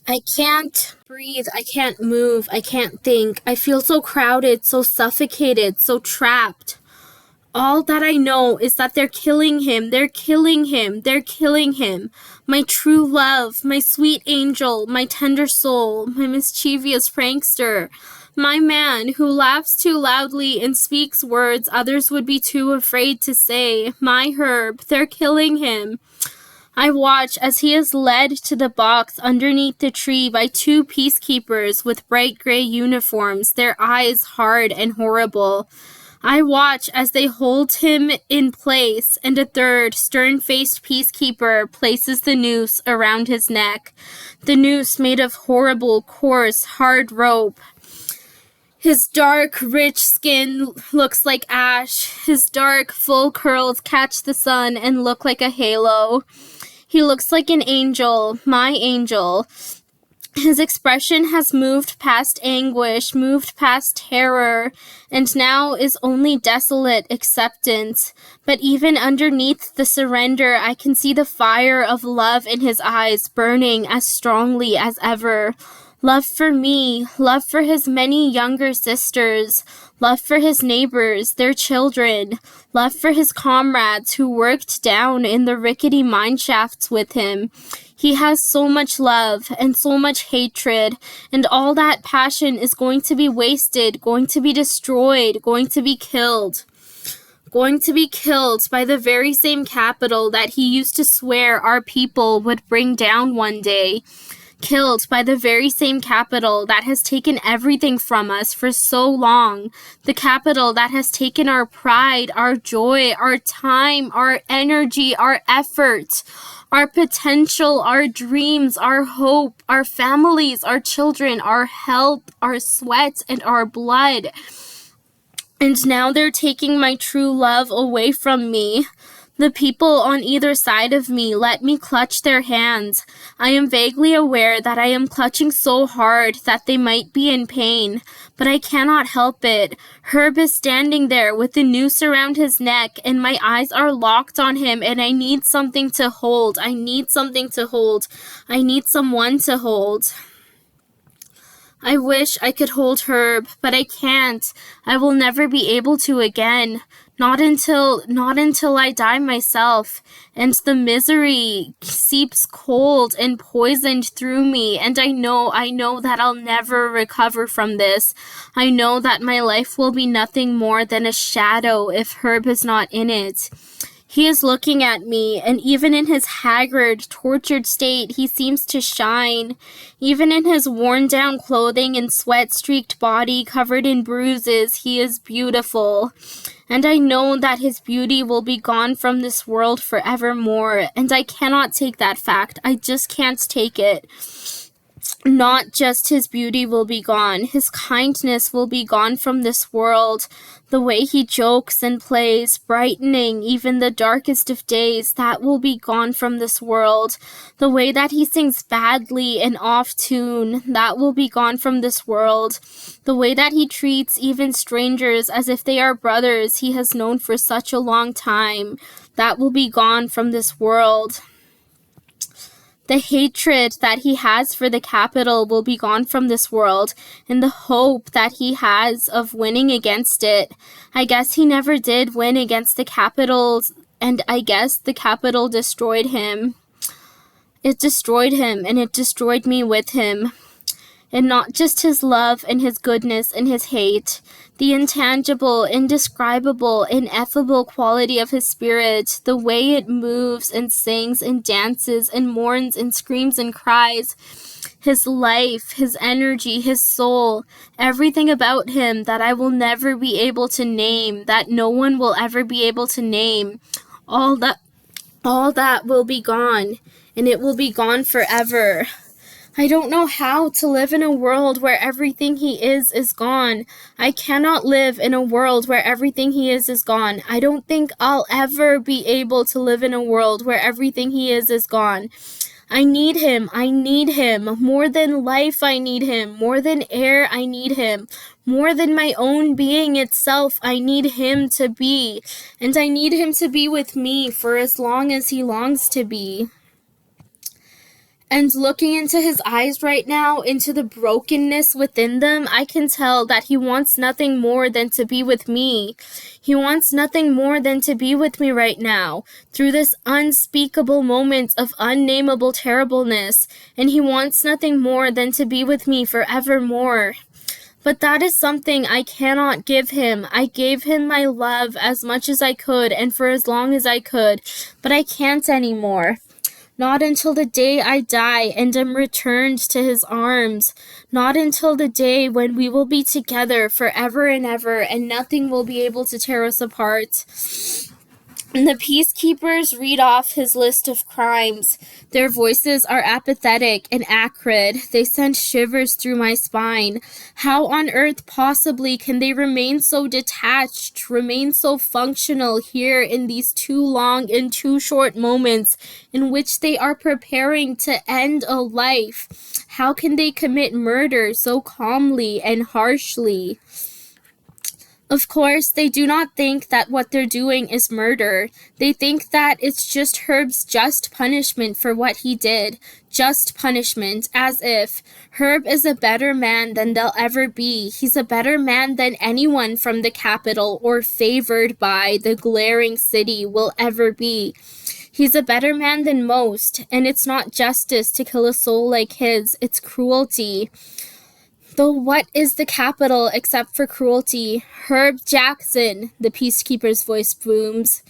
I can't breathe. I can't move. I can't think. I feel so crowded, so suffocated, so trapped. All that I know is that they're killing him. They're killing him. They're killing him. My true love, my sweet angel, my tender soul, my mischievous prankster, my man who laughs too loudly and speaks words others would be too afraid to say. My Herb, they're killing him. I watch as he is led to the box underneath the tree by two peacekeepers with bright gray uniforms, their eyes hard and horrible. I watch as they hold him in place, and a third, stern-faced peacekeeper places the noose around his neck. The noose made of horrible, coarse, hard rope. His dark, rich skin looks like ash. His dark, full curls catch the sun and look like a halo. He looks like an angel, my angel. His expression has moved past anguish, moved past terror, and now is only desolate acceptance. But even underneath the surrender, I can see the fire of love in his eyes burning as strongly as ever. Love for me, love for his many younger sisters, love for his neighbors, their children, love for his comrades who worked down in the rickety mine shafts with him. He has so much love and so much hatred, and all that passion is going to be wasted, going to be destroyed, going to be killed. Going to be killed by the very same capital that he used to swear our people would bring down one day. Killed by the very same capital that has taken everything from us for so long. The capital that has taken our pride, our joy, our time, our energy, our effort, our potential, our dreams, our hope, our families, our children, our health, our sweat, and our blood. And now they're taking my true love away from me. The people on either side of me let me clutch their hands. I am vaguely aware that I am clutching so hard that they might be in pain, but I cannot help it. Herb is standing there with the noose around his neck, and my eyes are locked on him, and I need something to hold. I need something to hold. I need someone to hold. I wish I could hold Herb, but I can't. I will never be able to again. Not until I die myself, and the misery seeps cold and poisoned through me, and I know that I'll never recover from this. I know that my life will be nothing more than a shadow if Herb is not in it. He is looking at me, and even in his haggard, tortured state, he seems to shine. Even in his worn-down clothing and sweat-streaked body covered in bruises, he is beautiful. And I know that his beauty will be gone from this world forevermore, and I cannot take that fact. I just can't take it. Not just his beauty will be gone, his kindness will be gone from this world. The way he jokes and plays, brightening even the darkest of days, that will be gone from this world. The way that he sings badly and off tune, that will be gone from this world. The way that he treats even strangers as if they are brothers he has known for such a long time, that will be gone from this world. The hatred that he has for the capital will be gone from this world, and the hope that he has of winning against it. I guess he never did win against the capital, and I guess the capital destroyed him. It destroyed him, and it destroyed me with him. And not just his love and his goodness and his hate, the intangible, indescribable, ineffable quality of his spirit, the way it moves and sings and dances and mourns and screams and cries, his life, his energy, his soul, everything about him that I will never be able to name, that no one will ever be able to name, all that will be gone, and it will be gone forever. I don't know how to live in a world where everything he is gone. I cannot live in a world where everything he is gone. I don't think I'll ever be able to live in a world where everything he is gone. I need him. I need him. More than life, I need him. More than air, I need him. More than my own being itself, I need him to be. And I need him to be with me for as long as he longs to be. And looking into his eyes right now, into the brokenness within them, I can tell that he wants nothing more than to be with me. He wants nothing more than to be with me right now, through this unspeakable moment of unnameable terribleness, and he wants nothing more than to be with me forevermore. But that is something I cannot give him. I gave him my love as much as I could and for as long as I could, but I can't anymore. Not until the day I die and am returned to his arms. Not until the day when we will be together forever and ever and nothing will be able to tear us apart. And the peacekeepers read off his list of crimes. Their voices are apathetic and acrid. They send shivers through my spine. How on earth possibly can they remain so detached, remain so functional here in these too long and too short moments in which they are preparing to end a life? How can they commit murder so calmly and harshly? Of course, they do not think that what they're doing is murder. They think that it's just Herb's just punishment for what he did. Just punishment, as if Herb is a better man than they'll ever be. He's a better man than anyone from the capital or favored by the glaring city will ever be. He's a better man than most, and it's not justice to kill a soul like his, it's cruelty. Though what is the capital except for cruelty? Herb Jackson, the peacekeeper's voice booms.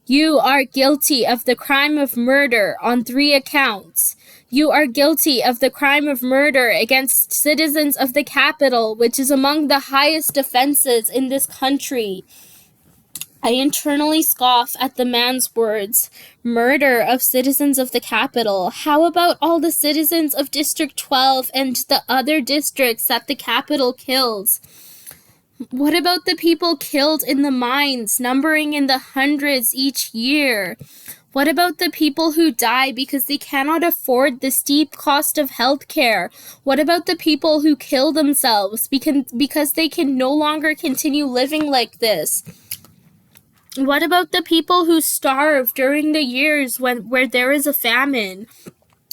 You are guilty of the crime of murder on 3 accounts. You are guilty of the crime of murder against citizens of the capital, which is among the highest offenses in this country. I internally scoff at the man's words. Murder of citizens of the capital. How about all the citizens of District 12 and the other districts that the capital kills? What about the people killed in the mines, numbering in the hundreds each year? What about the people who die because they cannot afford the steep cost of healthcare? What about the people who kill themselves because they can no longer continue living like this? What about the people who starve during the years where there is a famine?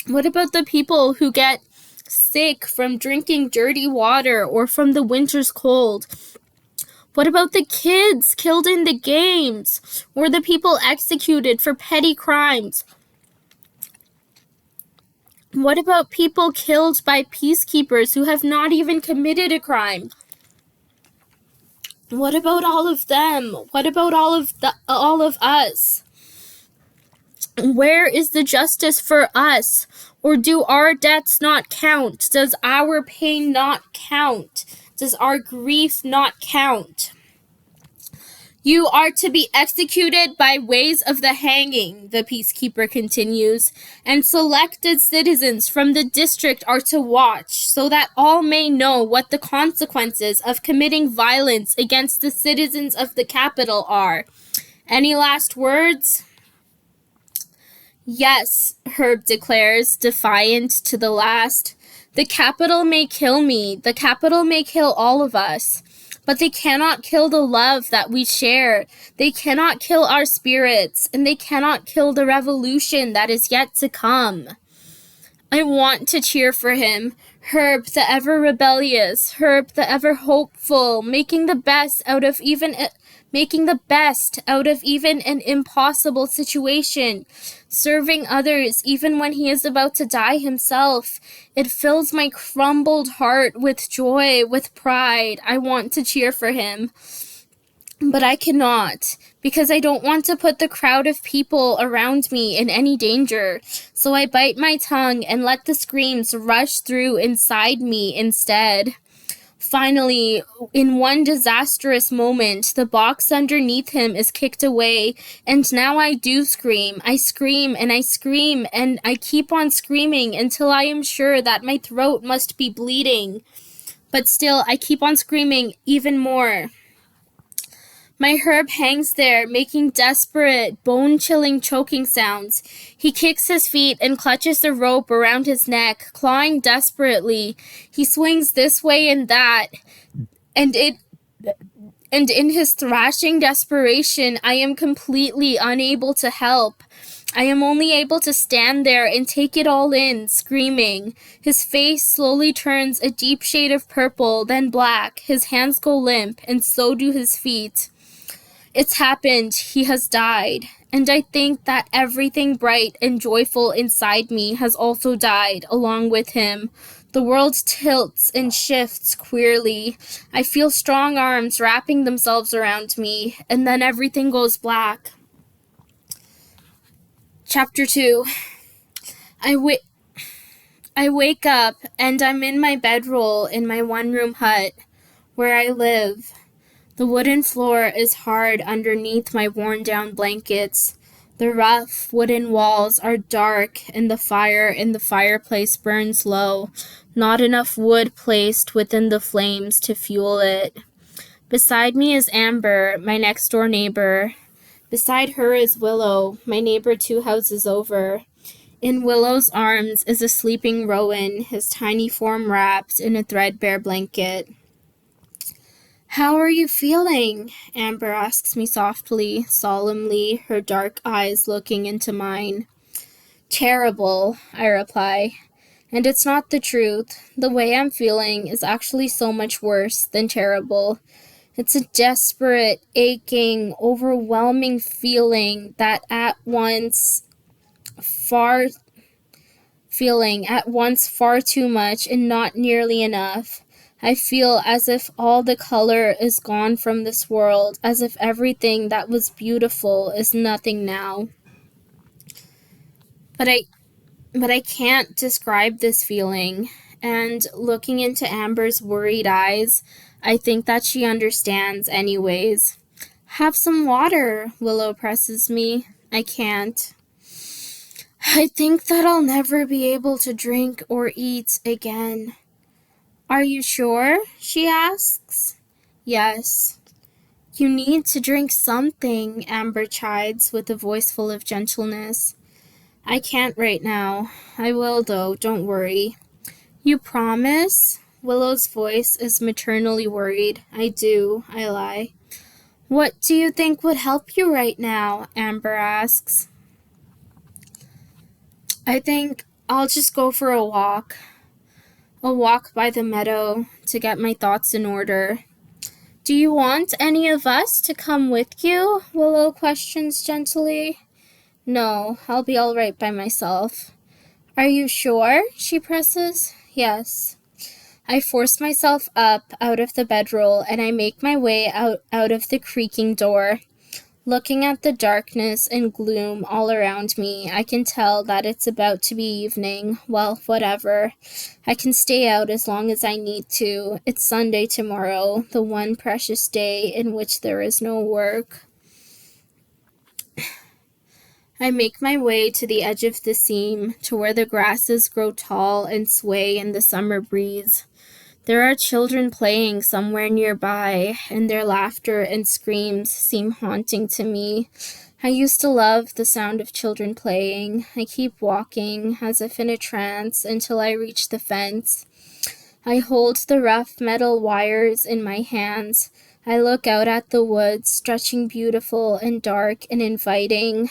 What about the people who get sick from drinking dirty water or from the winter's cold? What about the kids killed in the games or the people executed for petty crimes? What about people killed by peacekeepers who have not even committed a crime? What about all of them? What about all of us? Where is the justice for us? Or do our deaths not count? Does our pain not count? Does our grief not count? You are to be executed by ways of the hanging, the peacekeeper continues, and selected citizens from the district are to watch, so that all may know what the consequences of committing violence against the citizens of the capital are. Any last words? Yes, Herb declares, defiant to the last. The capital may kill me, the capital may kill all of us. But they cannot kill the love that we share. They cannot kill our spirits, and they cannot kill the revolution that is yet to come. I want to cheer for him. Herb the ever rebellious, Herb the ever hopeful, making the best out of even an impossible situation, serving others even when he is about to die himself. It fills my crumbled heart with joy, with pride. I want to cheer for him. But I cannot, because I don't want to put the crowd of people around me in any danger. So I bite my tongue and let the screams rush through inside me instead. Finally, in one disastrous moment, the box underneath him is kicked away, and now I do scream. I scream, and I scream, and I keep on screaming until I am sure that my throat must be bleeding. But still, I keep on screaming even more. My Herb hangs there, making desperate, bone-chilling choking sounds. He kicks his feet and clutches the rope around his neck, clawing desperately. He swings this way and that, and in his thrashing desperation, I am completely unable to help. I am only able to stand there and take it all in, screaming. His face slowly turns a deep shade of purple, then black. His hands go limp, and so do his feet. It's happened. He has died. And I think that everything bright and joyful inside me has also died along with him. The world tilts and shifts queerly. I feel strong arms wrapping themselves around me, and then everything goes black. Chapter 2. I wake up and I'm in my bedroll in my one-room hut where I live. The wooden floor is hard underneath my worn-down blankets. The rough wooden walls are dark and the fire in the fireplace burns low. Not enough wood placed within the flames to fuel it. Beside me is Amber, my next-door neighbor. Beside her is Willow, my neighbor 2 houses over. In Willow's arms is a sleeping Rowan, his tiny form wrapped in a threadbare blanket. "How are you feeling?" Amber asks me softly, solemnly, her dark eyes looking into mine. "Terrible," I reply. And it's not the truth. The way I'm feeling is actually so much worse than terrible. It's a desperate, aching, overwhelming feeling at once far too much and not nearly enough. I feel as if all the color is gone from this world, as if everything that was beautiful is nothing now. But I can't describe this feeling. And looking into Amber's worried eyes, I think that she understands anyways. "Have some water," Willow presses me. I can't. "I think that I'll never be able to drink or eat again." "Are you sure?" she asks. "Yes." "You need to drink something," Amber chides with a voice full of gentleness. "I can't right now. I will though, don't worry." "You promise?" Willow's voice is maternally worried. "I do," I lie. "What do you think would help you right now?" Amber asks. "I think I'll just go for a walk by the meadow to get my thoughts in order." "Do you want any of us to come with you?" Willow questions gently. "No, I'll be all right by myself." "Are you sure?" she presses. "Yes." I force myself up out of the bedroll and I make my way out of the creaking door. Looking at the darkness and gloom all around me, I can tell that it's about to be evening. Well, whatever. I can stay out as long as I need to. It's Sunday tomorrow, the one precious day in which there is no work. I make my way to the edge of the seam, to where the grasses grow tall and sway in the summer breeze. There are children playing somewhere nearby, and their laughter and screams seem haunting to me. I used to love the sound of children playing. I keep walking, as if in a trance, until I reach the fence. I hold the rough metal wires in my hands. I look out at the woods, stretching beautiful and dark and inviting.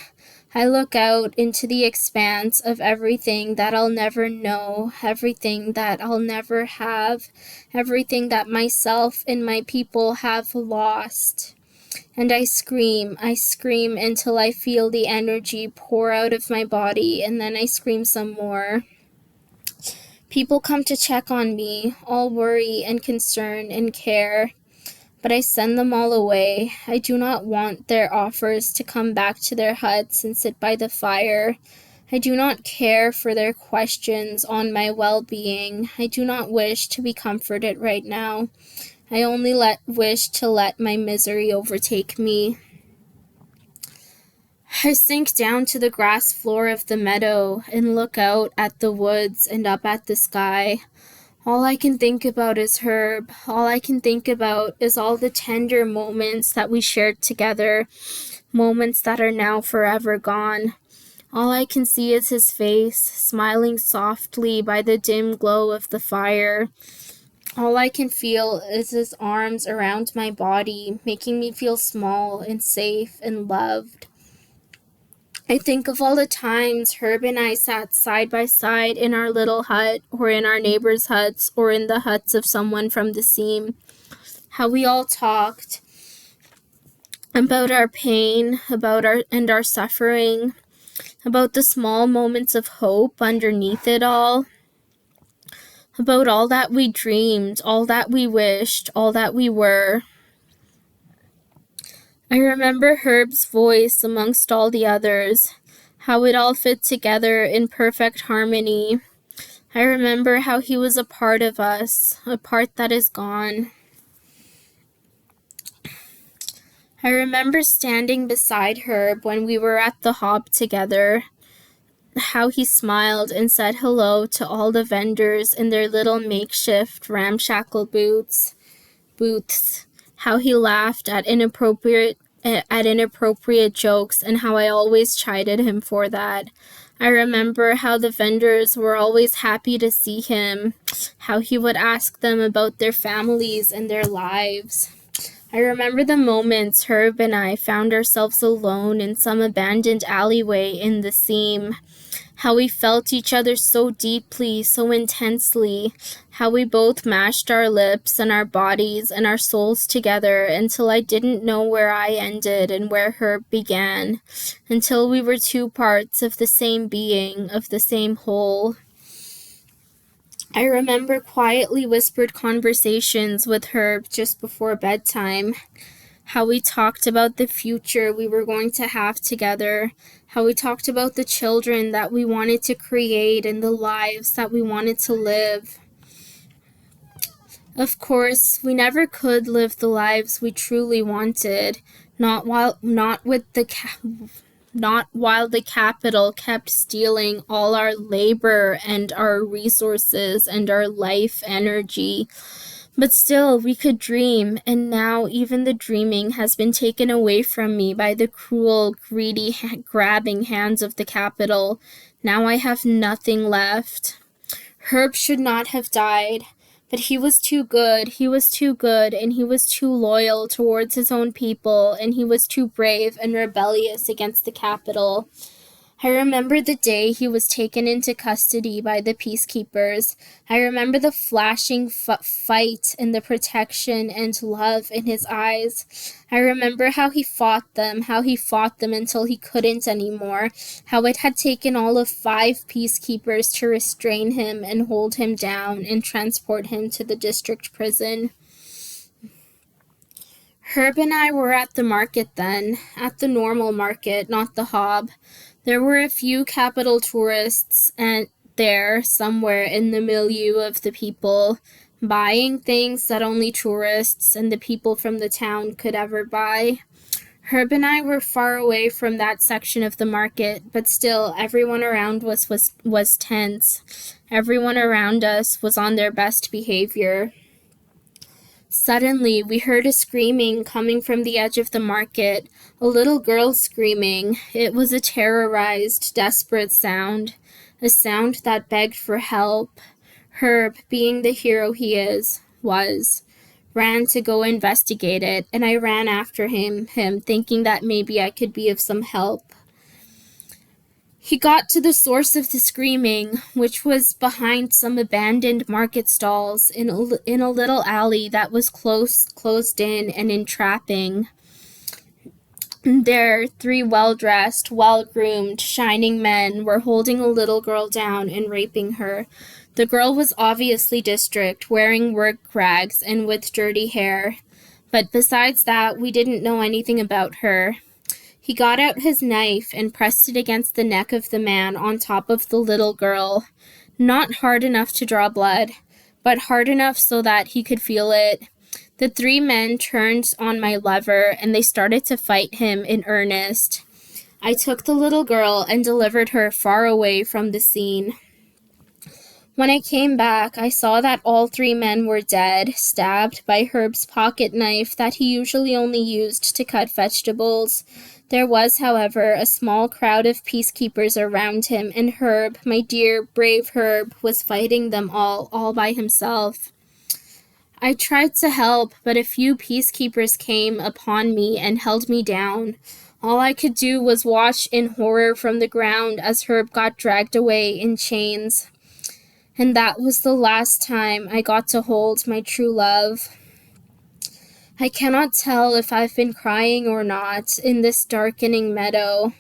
I look out into the expanse of everything that I'll never know, everything that I'll never have, everything that myself and my people have lost. And I scream until I feel the energy pour out of my body, and then I scream some more. People come to check on me, all worry and concern and care. But I send them all away. I do not want their offers to come back to their huts and sit by the fire. I do not care for their questions on my well-being. I do not wish to be comforted right now. I only wish to let my misery overtake me. I sink down to the grass floor of the meadow and look out at the woods and up at the sky. All I can think about is Herb. All I can think about is all the tender moments that we shared together, moments that are now forever gone. All I can see is his face, smiling softly by the dim glow of the fire. All I can feel is his arms around my body, making me feel small and safe and loved. I think of all the times Herb and I sat side by side in our little hut, or in our neighbors' huts, or in the huts of someone from the seam. How we all talked about our pain, about our suffering, about the small moments of hope underneath it all, about all that we dreamed, all that we wished, all that we were. I remember Herb's voice amongst all the others, how it all fit together in perfect harmony. I remember how he was a part of us, a part that is gone. I remember standing beside Herb when we were at the hop together, how he smiled and said hello to all the vendors in their little makeshift ramshackle booths, how he laughed at inappropriate jokes and how I always chided him for that. I remember how the vendors were always happy to see him, how he would ask them about their families and their lives. I remember the moments Herb and I found ourselves alone in some abandoned alleyway in the seam, how we felt each other so deeply, so intensely, how we both mashed our lips and our bodies and our souls together until I didn't know where I ended and where Herb began, until we were two parts of the same being, of the same whole. I remember quietly whispered conversations with Herb just before bedtime, how we talked about the future we were going to have together, how we talked about the children that we wanted to create and the lives that we wanted to live. Of course, we never could live the lives we truly wanted, not while the capital kept stealing all our labor and our resources and our life energy. But still, we could dream, and now even the dreaming has been taken away from me by the cruel, greedy, grabbing hands of the capital. Now I have nothing left. Herb should not have died, but he was too good, and he was too loyal towards his own people, and he was too brave and rebellious against the capital. I remember the day he was taken into custody by the peacekeepers. I remember the flashing fight and the protection and love in his eyes. I remember how he fought them until he couldn't anymore, how it had taken all of 5 peacekeepers to restrain him and hold him down and transport him to the district prison. Herb and I were at the market then, at the normal market, not the hob. There were a few capital tourists and there, somewhere in the milieu of the people, buying things that only tourists and the people from the town could ever buy. Herb and I were far away from that section of the market, but still everyone around us was tense. Everyone around us was on their best behavior. Suddenly, we heard a screaming coming from the edge of the market, a little girl screaming. It was a terrorized, desperate sound, a sound that begged for help. Herb, being the hero he ran to go investigate it, and I ran after him, thinking that maybe I could be of some help. He got to the source of the screaming, which was behind some abandoned market stalls in a little alley that was closed in and entrapping. There, 3 well-dressed, well-groomed, shining men were holding a little girl down and raping her. The girl was obviously district, wearing work rags and with dirty hair. But besides that, we didn't know anything about her. He got out his knife and pressed it against the neck of the man on top of the little girl. Not hard enough to draw blood, but hard enough so that he could feel it. The 3 men turned on my lover, and they started to fight him in earnest. I took the little girl and delivered her far away from the scene. When I came back, I saw that all 3 men were dead, stabbed by Herb's pocket knife that he usually only used to cut vegetables. There was, however, a small crowd of peacekeepers around him, and Herb, my dear, brave Herb, was fighting them all by himself. I tried to help, but a few peacekeepers came upon me and held me down. All I could do was watch in horror from the ground as Herb got dragged away in chains. And that was the last time I got to hold my true love. I cannot tell if I've been crying or not in this darkening meadow.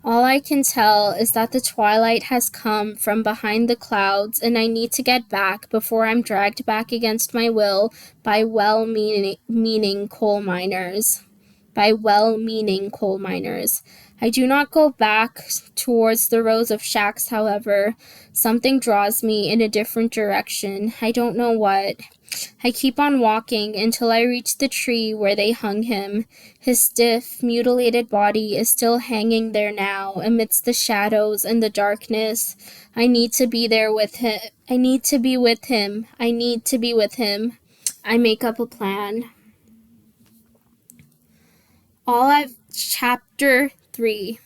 All I can tell is that the twilight has come from behind the clouds, and I need to get back before I'm dragged back against my will by well-meaning coal miners. By well-meaning coal miners. I do not go back towards the rows of shacks, however. Something draws me in a different direction. I don't know what. I keep on walking until I reach the tree where they hung him. His stiff, mutilated body is still hanging there now, amidst the shadows and the darkness. I need to be there with him. I need to be with him. I need to be with him. I make up a plan. Chapter 3.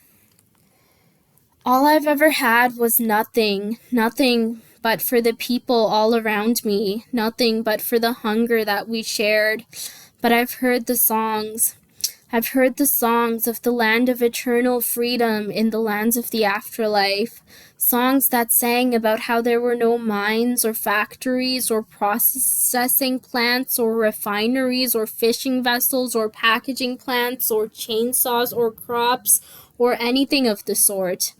All I've ever had was nothing but for the people all around me, nothing but for the hunger that we shared. But I've heard the songs. I've heard the songs of the land of eternal freedom in the lands of the afterlife. Songs that sang about how there were no mines or factories or processing plants or refineries or fishing vessels or packaging plants or chainsaws or crops or anything of the sort.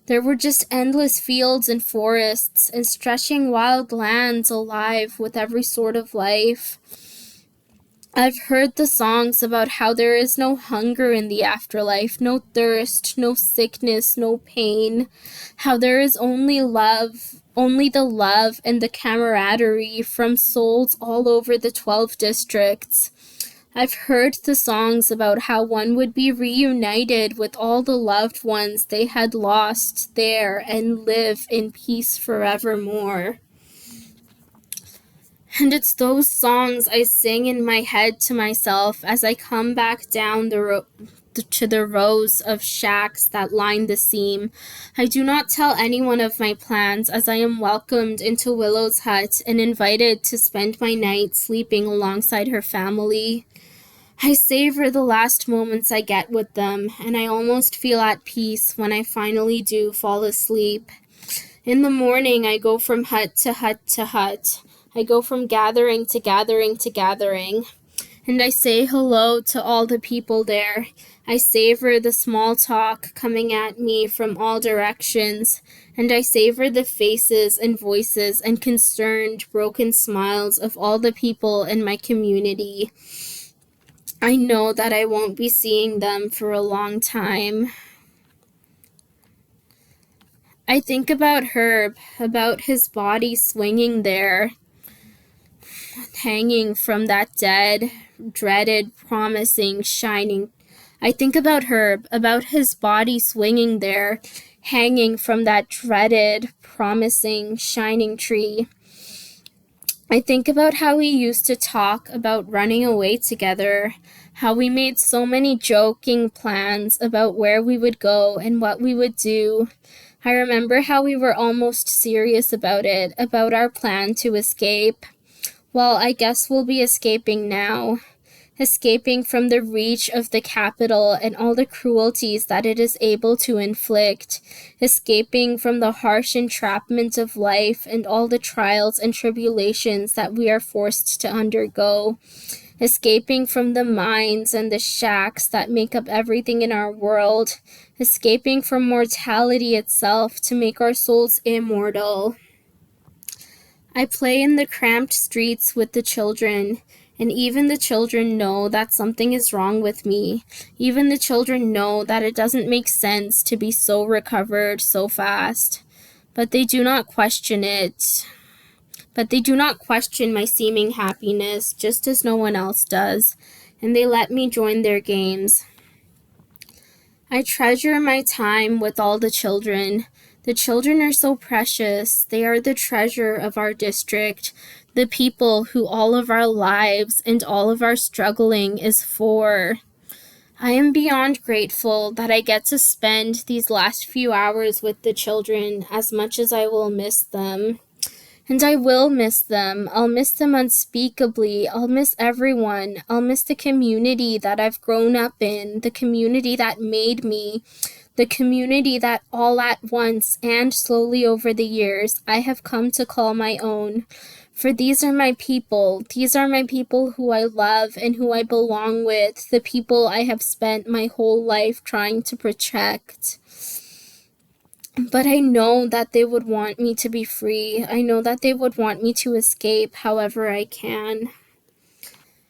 There were just endless fields and forests and stretching wild lands alive with every sort of life. I've heard the songs about how there is no hunger in the afterlife, no thirst, no sickness, no pain, how there is only love, only the love and the camaraderie from souls all over the 12 districts. I've heard the songs about how one would be reunited with all the loved ones they had lost there and live in peace forevermore. And it's those songs I sing in my head to myself as I come back down to the rows of shacks that line the seam. I do not tell anyone of my plans as I am welcomed into Willow's hut and invited to spend my night sleeping alongside her family. I savor the last moments I get with them, and I almost feel at peace when I finally do fall asleep. In the morning, I go from hut to hut to hut. I go from gathering to gathering to gathering, and I say hello to all the people there. I savor the small talk coming at me from all directions, and I savor the faces and voices and concerned, broken smiles of all the people in my community. I know that I won't be seeing them for a long time. I think about Herb, about his body swinging there, hanging from that dead, dreaded, promising, shining. I think about Herb, about his body swinging there, hanging from that dreaded, promising, shining tree. I think about how we used to talk about running away together, how we made so many joking plans about where we would go and what we would do. I remember how we were almost serious about it, about our plan to escape. Well, I guess we'll be escaping now. Escaping from the reach of the capital and all the cruelties that it is able to inflict, escaping from the harsh entrapment of life and all the trials and tribulations that we are forced to undergo, escaping from the mines and the shacks that make up everything in our world, escaping from mortality itself to make our souls immortal. I play in the cramped streets with the children, and even the children know that something is wrong with me. Even the children know that it doesn't make sense to be so recovered so fast. But they do not question it. But they do not question my seeming happiness, just as no one else does, and they let me join their games. I treasure my time with all the children. The children are so precious. They are the treasure of our district, the people who all of our lives and all of our struggling is for. I am beyond grateful that I get to spend these last few hours with the children as much as I will miss them. And I will miss them. I'll miss them unspeakably. I'll miss everyone. I'll miss the community that I've grown up in, the community that made me, the community that all at once and slowly over the years I have come to call my own. For these are my people. These are my people who I love and who I belong with, the people I have spent my whole life trying to protect. But I know that they would want me to be free. I know that they would want me to escape however I can.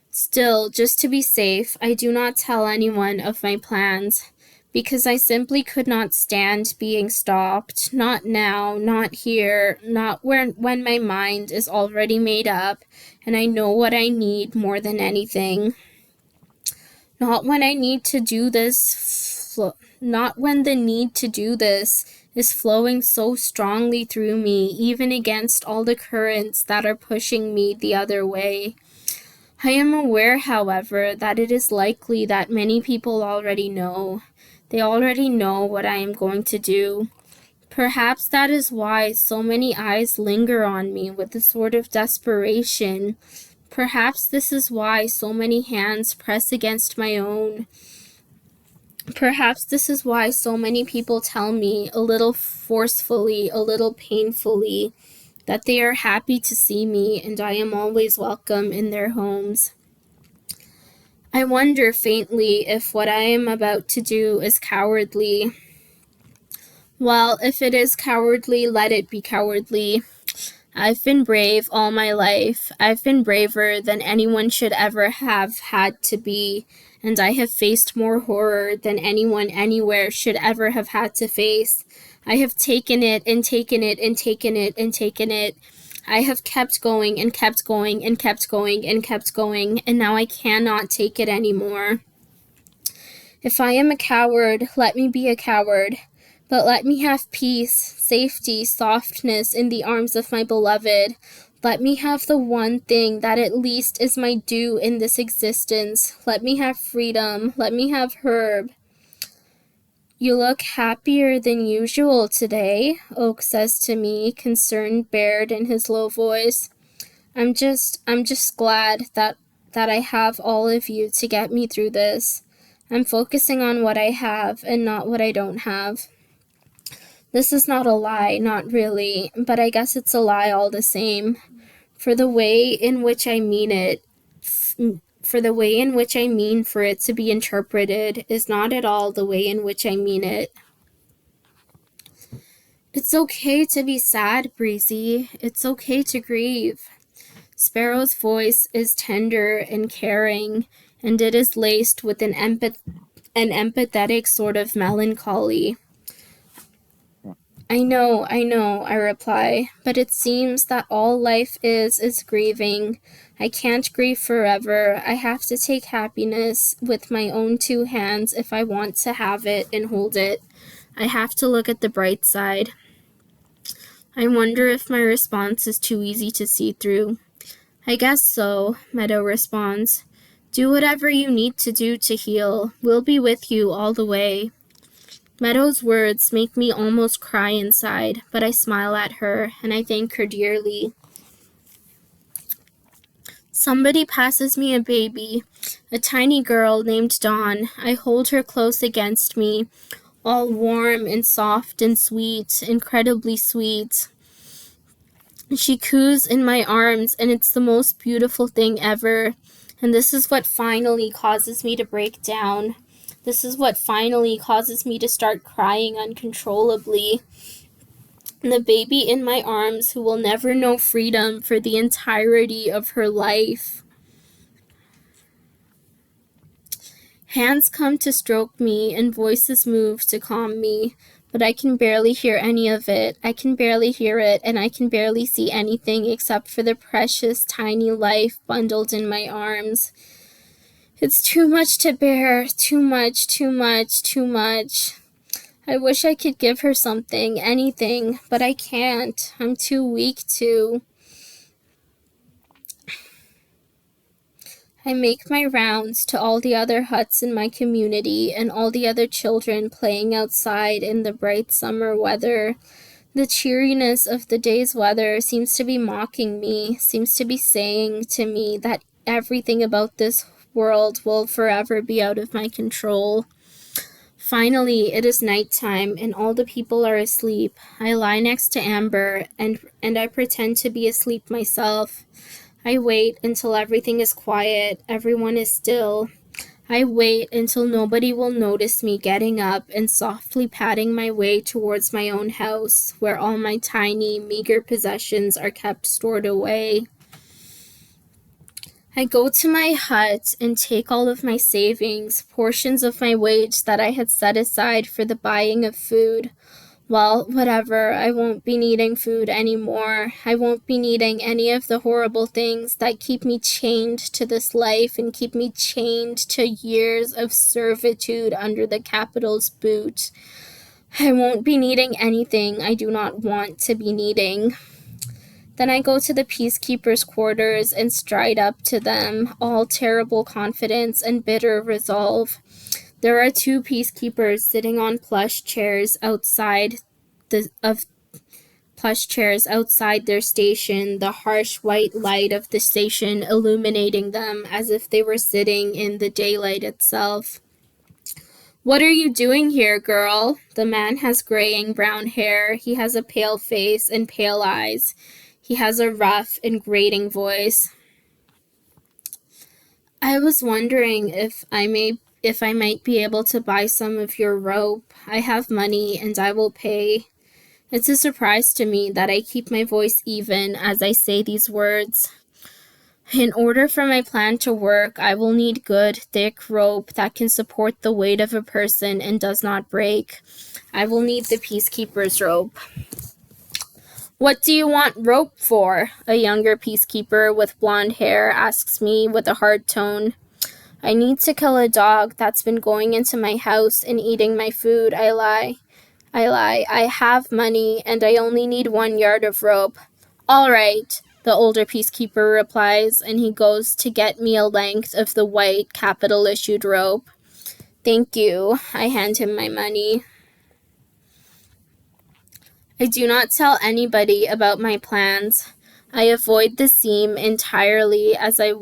Still, just to be safe, I do not tell anyone of my plans, because I simply could not stand being stopped. Not now, not here, not when my mind is already made up and I know what I need more than anything. Not when I need to do this, not when the need to do this is flowing so strongly through me, even against all the currents that are pushing me the other way. I am aware, however, that it is likely that many people already know. They already know what I am going to do. Perhaps that is why so many eyes linger on me with a sort of desperation. Perhaps this is why so many hands press against my own. Perhaps this is why so many people tell me, a little forcefully, a little painfully, that they are happy to see me and I am always welcome in their homes. I wonder faintly if what I am about to do is cowardly. Well, if it is cowardly, let it be cowardly. I've been brave all my life. I've been braver than anyone should ever have had to be, and I have faced more horror than anyone anywhere should ever have had to face. I have taken it and taken it and taken it and taken it. I have kept going and kept going and kept going and kept going, and now I cannot take it anymore. If I am a coward, let me be a coward. But let me have peace, safety, softness in the arms of my beloved. Let me have the one thing that at least is my due in this existence. Let me have freedom. Let me have Herb. You look happier than usual today, Oak says to me, concern bared in his low voice. I'm just glad that I have all of you to get me through this. I'm focusing on what I have and not what I don't have. This is not a lie, not really, but I guess it's a lie all the same. For the way in which I mean it, for the way in which I mean for it to be interpreted is not at all the way in which I mean it. It's okay to be sad, Breezy. It's okay to grieve. Sparrow's voice is tender and caring, and it is laced with an empathetic sort of melancholy. I know, I reply, but it seems that all life is grieving. I can't grieve forever. I have to take happiness with my own two hands if I want to have it and hold it. I have to look at the bright side. I wonder if my response is too easy to see through. I guess so, Meadow responds. Do whatever you need to do to heal. We'll be with you all the way. Meadow's words make me almost cry inside, but I smile at her, and I thank her dearly. Somebody passes me a baby, a tiny girl named Dawn. I hold her close against me, all warm and soft and sweet, incredibly sweet. She coos in my arms, and it's the most beautiful thing ever. And this is what finally causes me to break down. This is what finally causes me to start crying uncontrollably. The baby in my arms who will never know freedom for the entirety of her life. Hands come to stroke me and voices move to calm me, but I can barely hear any of it. I can barely hear it, and I can barely see anything except for the precious tiny life bundled in my arms. It's too much to bear, too much, too much, too much. I wish I could give her something, anything, but I can't. I'm too weak to. I make my rounds to all the other huts in my community and all the other children playing outside in the bright summer weather. The cheeriness of the day's weather seems to be mocking me, seems to be saying to me that everything about this world will forever be out of my control. Finally, it is nighttime and all the people are asleep. I lie next to Amber and I pretend to be asleep myself. I wait until everything is quiet, everyone is still. I wait until nobody will notice me getting up and softly padding my way towards my own house, where all my tiny, meager possessions are kept stored away. I go to my hut and take all of my savings, portions of my wage that I had set aside for the buying of food. Well, whatever, I won't be needing food anymore. I won't be needing any of the horrible things that keep me chained to this life and keep me chained to years of servitude under the capital's boot. I won't be needing anything I do not want to be needing. Then I go to the peacekeepers' quarters and stride up to them, all terrible confidence and bitter resolve. There are 2 peacekeepers sitting on plush chairs outside their station, the harsh white light of the station illuminating them as if they were sitting in the daylight itself. "What are you doing here, girl?" The man has graying brown hair. He has a pale face and pale eyes. He has a rough and grating voice. "I was wondering if I might be able to buy some of your rope. I have money and I will pay." It's a surprise to me that I keep my voice even as I say these words. In order for my plan to work, I will need good, thick rope that can support the weight of a person and does not break. I will need the peacekeeper's rope. "What do you want rope for?" a younger peacekeeper with blonde hair asks me with a hard tone. "I need to kill a dog that's been going into my house and eating my food," I lie. "I have money, and I only need 1 yard of rope." "All right," the older peacekeeper replies, and he goes to get me a length of the white capital-issued rope. "Thank you." I hand him my money. I do not tell anybody about my plans. I avoid the seam entirely as I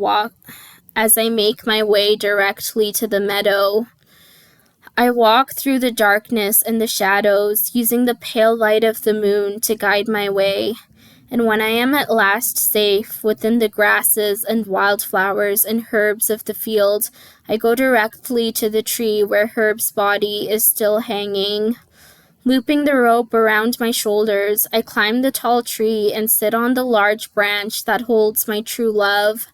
make my way directly to the meadow. I walk through the darkness and the shadows, using the pale light of the moon to guide my way. And when I am at last safe within the grasses and wildflowers and herbs of the field, I go directly to the tree where Herb's body is still hanging. Looping the rope around my shoulders, I climb the tall tree and sit on the large branch that holds my true love.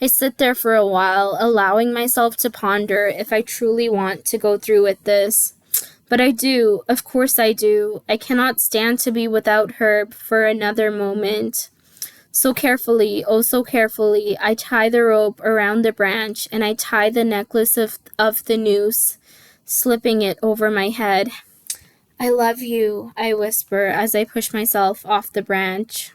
I sit there for a while, allowing myself to ponder if I truly want to go through with this. But I do, of course I do. I cannot stand to be without Herb for another moment. So carefully, oh so carefully, I tie the rope around the branch and I tie the necklace of the noose, slipping it over my head. "I love you," I whisper as I push myself off the branch.